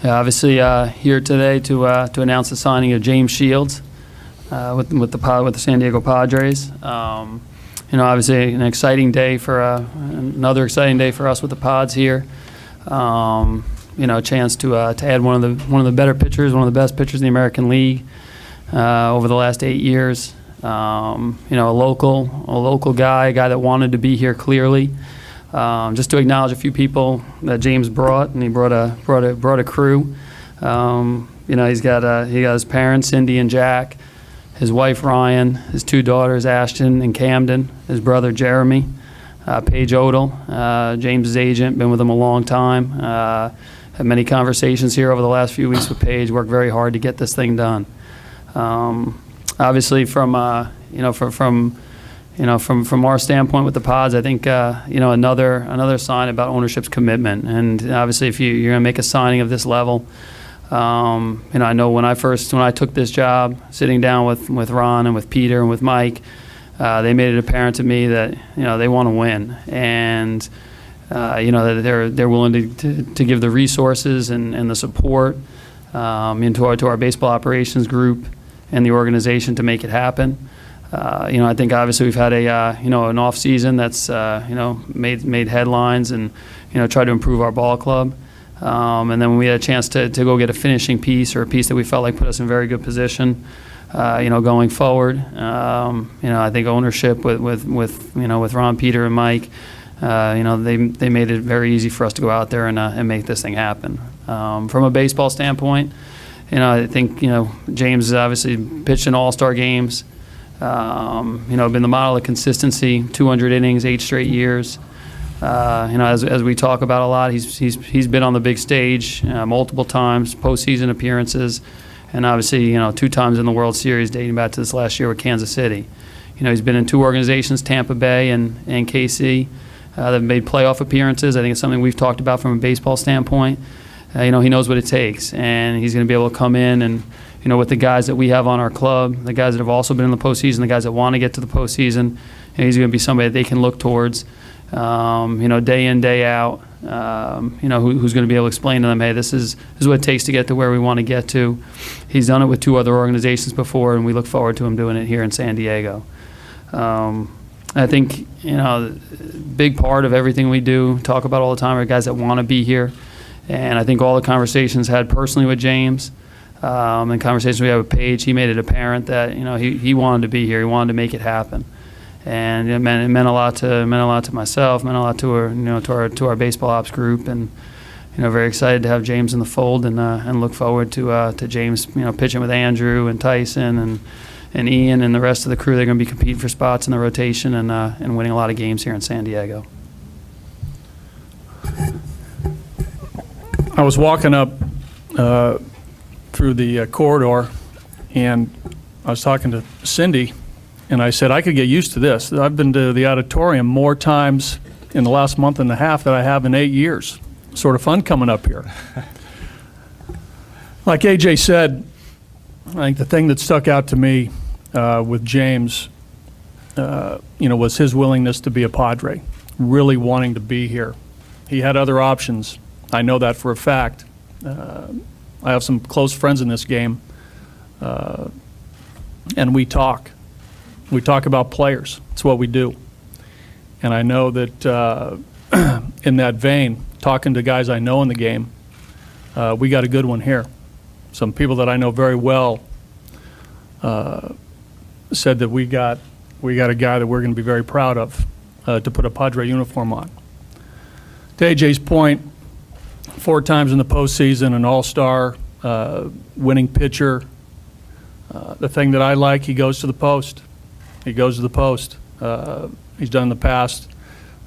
Obviously, here today to announce the signing of James Shields with the San Diego Padres. Obviously, an exciting day for another exciting day for us with the Pods here. A chance to add one of the better pitchers, one of the best pitchers in the American League over the last 8 years. A local guy, a guy that wanted to be here clearly. Just to acknowledge a few people that James brought, and he brought a crew. He got his parents, Cindy and Jack, his wife Ryan, his 2 daughters Ashton and Camden, his brother Jeremy, Paige Odell, James's agent, been with him a long time. Had many conversations here over the last few weeks with Paige. Worked very hard to get this thing done. Obviously, from our standpoint with the Pods, I think another sign about ownership's commitment. And obviously, if you're going to make a signing of this level, I know when I took this job, sitting down with Ron and with Peter and with Mike, they made it apparent to me that they want to win, and that they're willing to give the resources and the support to our baseball operations group and the organization to make it happen. I think obviously we've had an off season that's made headlines and tried to improve our ball club. And then when we had a chance to go get a finishing piece, or a piece that we felt like put us in very good position, going forward, I think ownership with Ron, Peter, and Mike, they made it very easy for us to go out there and make this thing happen. From a baseball standpoint, I think James has obviously pitched in all-star games. Been the model of consistency, 200 innings, 8 straight years. As we talk about a lot, he's been on the big stage multiple times, postseason appearances, and obviously 2 times in the World Series dating back to this last year with Kansas City. He's been in 2 organizations, Tampa Bay and KC, that have made playoff appearances. I think it's something we've talked about from a baseball standpoint. He knows what it takes, and he's going to be able to come in and with the guys that we have on our club, the guys that have also been in the postseason, the guys that want to get to the postseason, he's going to be somebody that they can look towards, day in, day out, who's going to be able to explain to them, hey, this is what it takes to get to where we want to get to. He's done it with 2 other organizations before, and we look forward to him doing it here in San Diego. I think, big part of everything we do, talk about all the time, are guys that want to be here. And I think all the conversations had personally with James, and conversations we had with Paige, he made it apparent that he wanted to be here. He wanted to make it happen, and it meant a lot to myself, meant a lot to our baseball ops group, and very excited to have James in the fold, and look forward to James pitching with Andrew and Tyson and Ian and the rest of the crew. They're going to be competing for spots in the rotation and winning a lot of games here in San Diego. I was walking up through the corridor, and I was talking to Cindy, and I said I could get used to this. I've been to the auditorium more times in the last month and a half than I have in 8 years. Sort of fun coming up here. Like AJ said, I think the thing that stuck out to me with James, was his willingness to be a Padre, really wanting to be here. He had other options. I know that for a fact. I have some close friends in this game, and we talk. We talk about players. It's what we do. And I know that in that vein, talking to guys I know in the game, we got a good one here. Some people that I know very well said that we got a guy that we're going to be very proud of to put a Padre uniform on. To AJ's point, 4 times in the postseason, an all-star, winning pitcher. The thing that I like, he goes to the post. He goes to the post. He's done in the past.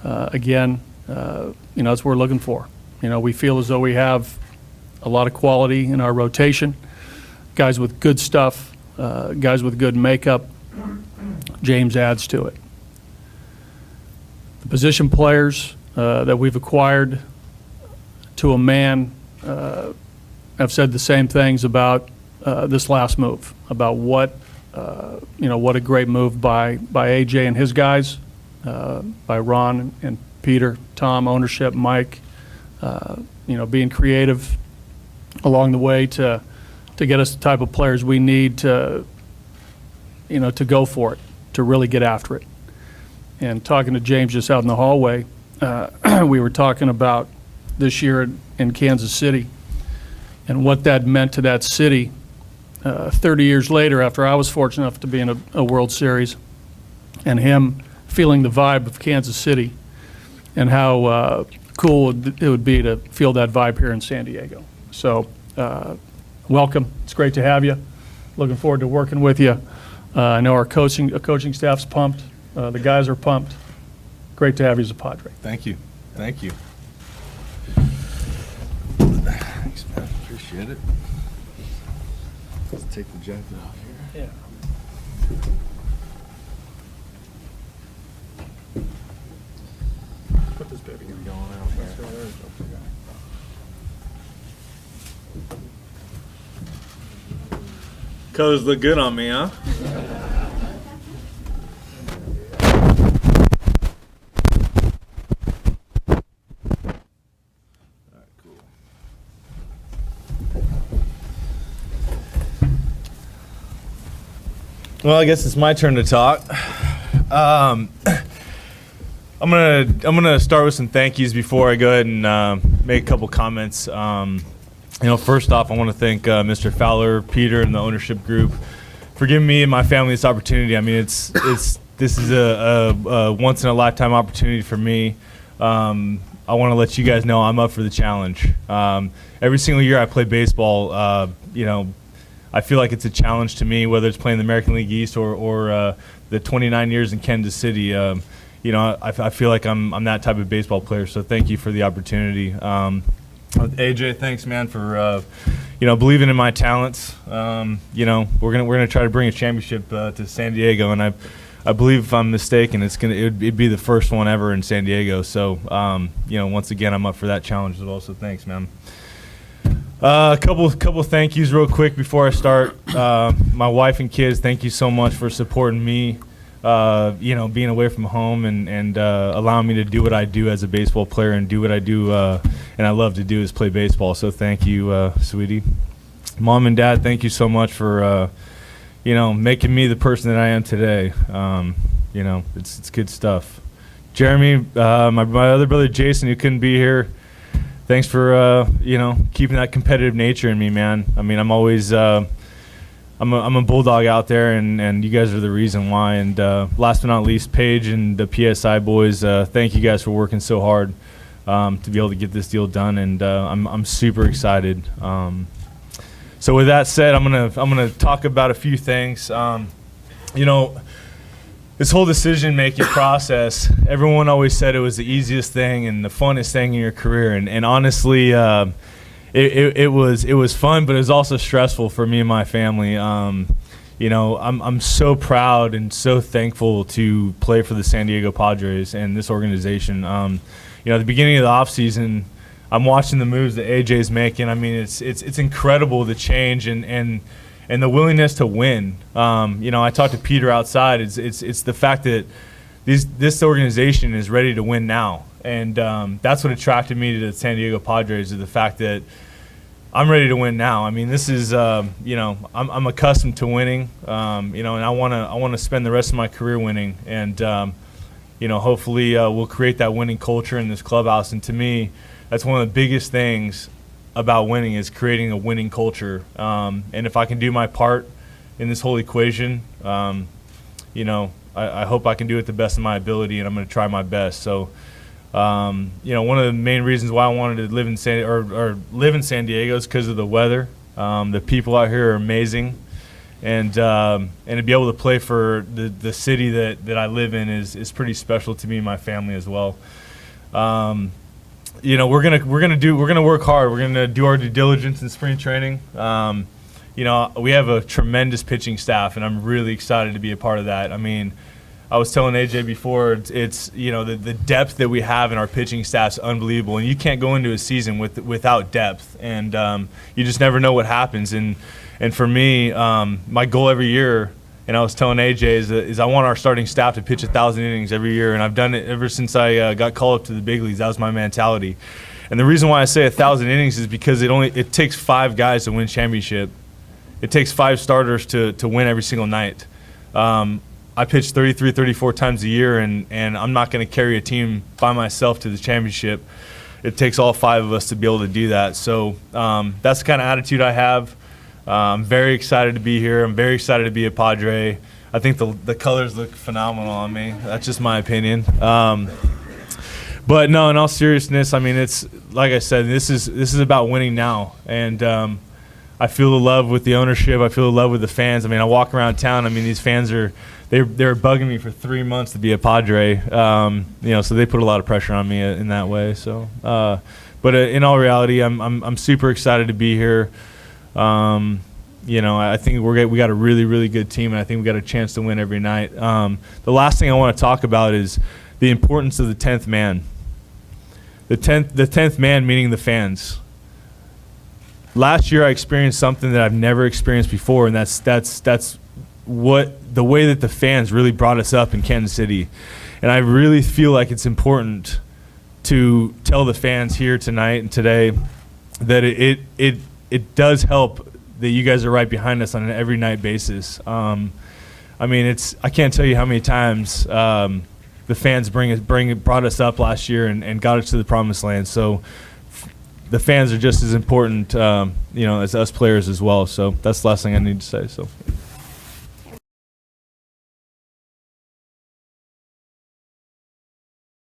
Again, that's what we're looking for. We feel as though we have a lot of quality in our rotation, guys with good stuff, guys with good makeup. James adds to it. The position players that we've acquired, to a man, have said the same things about this last move, about what a great move by AJ and his guys, by Ron and Peter, Tom, ownership, Mike, being creative along the way to get us the type of players we need to go for it, to really get after it. And talking to James just out in the hallway, we were talking about this year in Kansas City and what that meant to that city 30 years later, after I was fortunate enough to be in a World Series, and him feeling the vibe of Kansas City and how cool it would be to feel that vibe here in San Diego. So welcome. It's great to have you. Looking forward to working with you. I know our coaching staff's pumped. The guys are pumped. Great to have you as a Padre. Thank you. Thank you. Thanks, man. Appreciate it. Let's take the jacket off here. Yeah. Put this baby in. Going out there. Colors look good on me, huh? Well, I guess it's my turn to talk. I'm gonna start with some thank yous before I go ahead and make a couple comments. First off, I want to thank Mr. Fowler, Peter, and the ownership group for giving me and my family this opportunity. I mean, this is a once in a lifetime opportunity for me. I want to let you guys know I'm up for the challenge. Every single year I play baseball, I feel like it's a challenge to me, whether it's playing the American League East or the 29 years in Kansas City. I feel like I'm that type of baseball player. So thank you for the opportunity. AJ, thanks, man, for believing in my talents. We're gonna try to bring a championship to San Diego, and I believe if I'm mistaken, it'd be the first one ever in San Diego. So once again, I'm up for that challenge as well. So thanks, man. A couple thank yous real quick before I start. My wife and kids, thank you so much for supporting me, being away from home and allowing me to do what I do as a baseball player and do what I do and I love to do is play baseball. So thank you, sweetie. Mom and Dad, thank you so much for, making me the person that I am today. It's good stuff. Jeremy, my other brother Jason, who couldn't be here, thanks for keeping that competitive nature in me, man. I mean, I'm always I'm a bulldog out there, and you guys are the reason why. And last but not least, Paige and the PSI boys, thank you guys for working so hard to be able to get this deal done. And I'm super excited. So with that said, I'm gonna talk about a few things. This whole decision-making process, everyone always said it was the easiest thing and the funnest thing in your career. And honestly, it was fun, but it was also stressful for me and my family. I'm so proud and so thankful to play for the San Diego Padres and this organization. At the beginning of the offseason, I'm watching the moves that AJ's making. I mean, it's incredible, the change and the willingness to win. I talked to Peter outside. It's the fact that this organization is ready to win now, and that's what attracted me to the San Diego Padres, is the fact that I'm ready to win now. I mean, this is I'm accustomed to winning, and I want to spend the rest of my career winning, and hopefully we'll create that winning culture in this clubhouse. And to me, that's one of the biggest things about winning, is creating a winning culture. And if I can do my part in this whole equation, I hope I can do it the best of my ability, and I'm going to try my best. So, one of the main reasons why I wanted to live in San Diego is because of the weather. The people out here are amazing, and to be able to play for the city that I live in is pretty special to me and my family as well. We're gonna work hard. We're gonna do our due diligence in spring training. We have a tremendous pitching staff, and I'm really excited to be a part of that. I mean, I was telling AJ before, it's the depth that we have in our pitching staff is unbelievable, and you can't go into a season without depth, and you just never know what happens. And for me, my goal every year, and I was telling AJ, is I want our starting staff to pitch 1,000 innings every year, and I've done it ever since I got called up to the big leagues. That was my mentality. And the reason why I say 1,000 innings is because it takes 5 guys to win championship. It takes 5 starters to win every single night. I pitch 33, 34 times a year, and I'm not going to carry a team by myself to the championship. It takes all 5 of us to be able to do that. So that's the kind of attitude I have. I'm very excited to be here. I'm very excited to be a Padre. I think the colors look phenomenal on me. That's just my opinion. But no, in all seriousness, I mean, it's like I said, this is about winning now, and I feel the love with the ownership. I feel the love with the fans. I mean, I walk around town. I mean, these fans they're bugging me for 3 months to be a Padre. So they put a lot of pressure on me in that way. So, but in all reality, I'm super excited to be here. I think we got a really, really good team, and I think we got a chance to win every night. The last thing I want to talk about is the importance of the 10th man. The 10th man meaning the fans. Last year I experienced something that I've never experienced before, and that's what the way that the fans really brought us up in Kansas City. And I really feel like it's important to tell the fans here tonight and today that it does help that you guys are right behind us on an every night basis. I mean, I can't tell you how many times the fans brought us up last year and got us to the promised land. So the fans are just as important, as us players as well. So that's the last thing I need to say. So.